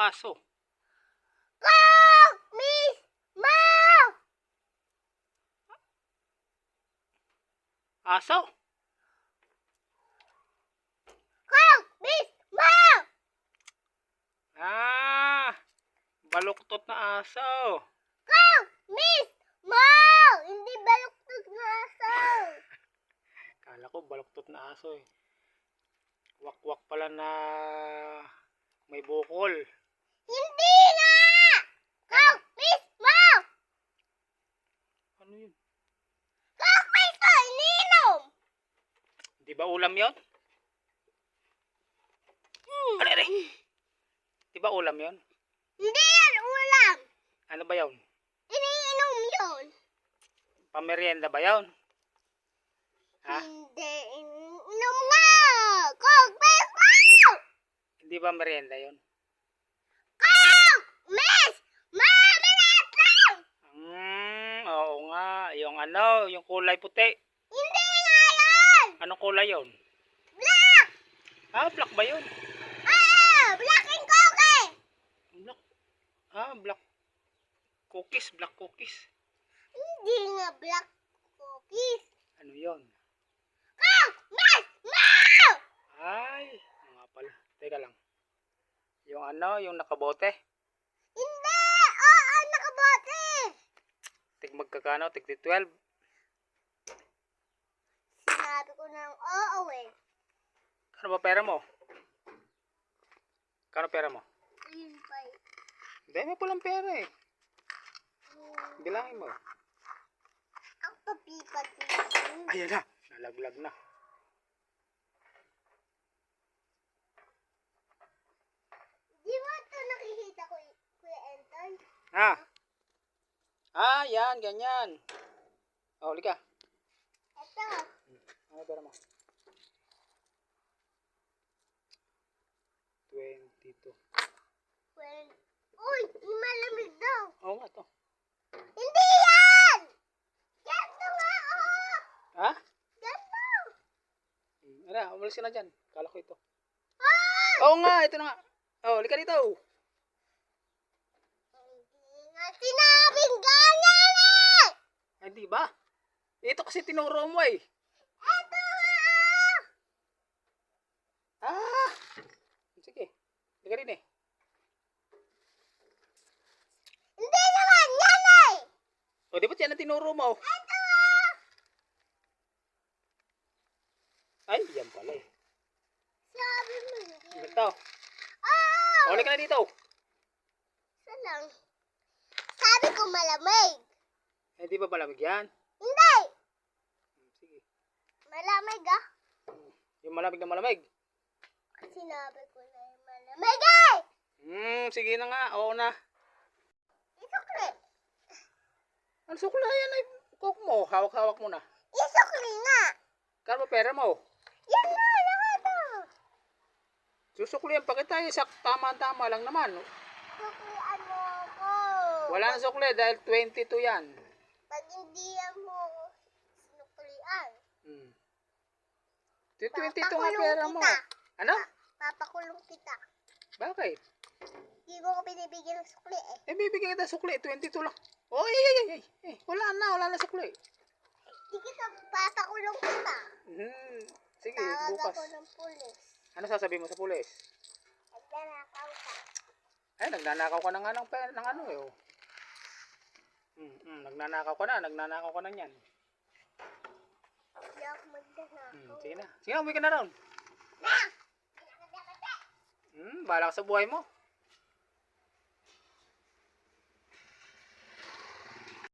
aso. Kong! Miss! Mom! Aso? Kong! Miss! Mom! Baluktot na aso. Kong! Miss! Mom! Hindi baluktot na aso. Kala ko baluktot na aso eh. Wakwak pala na may bukol. Hindi nga! Kong! Miss! Mom! Ano yun? Kong! Miss! Ininom! Di ba ulam yon? Aray! Di ba ulam yon? Hindi yan ulam. Ano ba yon? Iniinom yun. Pamerienda ba yon? Ha? Hindi. Iniinom nga. Kong! Miss! Mom! Hindi ba merienda yon? Kong! Miss! Mom! Minat lang! Oo nga. Yung ano, yung kulay puti. Hindi nga yun! Anong kulay yon? Black! Black ba yun? Black and cookie! Black. Black cookies. Black cookies. Hindi nga black cookies. Ano yon? Kong! Miss! Mom! Oo nga pala. Teka lang. Yung ano, yung nakabote. Hindi! Oo, nakabote! Tig magkakano? Tig 12. Sinabi ko ng oo eh. Ano ba pera mo? Kano pera mo? Ayun pa eh. Hindi, may pulang pera eh. Bilangin mo. Ang papipad mo. Ayan na. Nalaglag na. Di ba ito nakikita ko, Kuya Anton? Yan. Ganyan. Huli ka. Ito. Ano pera mo? 22. Well, uy! Yung malamig daw. Oo nga to. Hindi yan! Ganto nga oh! Ha? Ganto! Ano, umalis ka na dyan. Kala ko ito. Ah! Oo nga, ito na nga. Huli ka dito. Hindi nga sinabing ganyan eh! Ay, di ba? Ito kasi tinuro mo eh. Ito nga oh! Sige. Huli ka din eh. Hindi naman yan eh! O, di ba yan ang tinuro mo? Ito oh! Ay, yan pala eh. Sabi mo hindi. Ito. Oh! Huli ka na dito. Isa lang. Sabi ko malamig. Eh, di ba malamig yan? Hindi! Sige. Malamig ah. Yung malamig na malamig. Sinabi ko na yung malamig eh! Sige na nga. Oo na. Isukli. Ano sukla yan ay coke mo? Hawak-hawak mo na. Isukli nga. Kano ba pera mo? Yan na, lahat ah. Susuklihan pa kita eh. Tama-tama lang naman. Suklian mo ko. Wala na sukli dahil 22 yan. Pag hindi mo sinuklian. 22 nga pera mo. Ano? Papakulong kita. Bakit? Hindi mo ko binibigyan ng sukli eh. Eh, bibigyan kita sukli. 22 lang. Oh, wala na sukli. Hindi kita, papakulong kita. Sige, Tawag bukas. ako ng pulis. Ano sasabihin mo sa pulis? Nagnanakaw ka. Ay, nagnanakaw ka na nga ng ano eh. Oh. Nagnanakaw ka na niyan. Hindi ako magnanakaw. Sige na. Sige na, umuwi ka na ron. Na! Bahala ka sa buhay mo.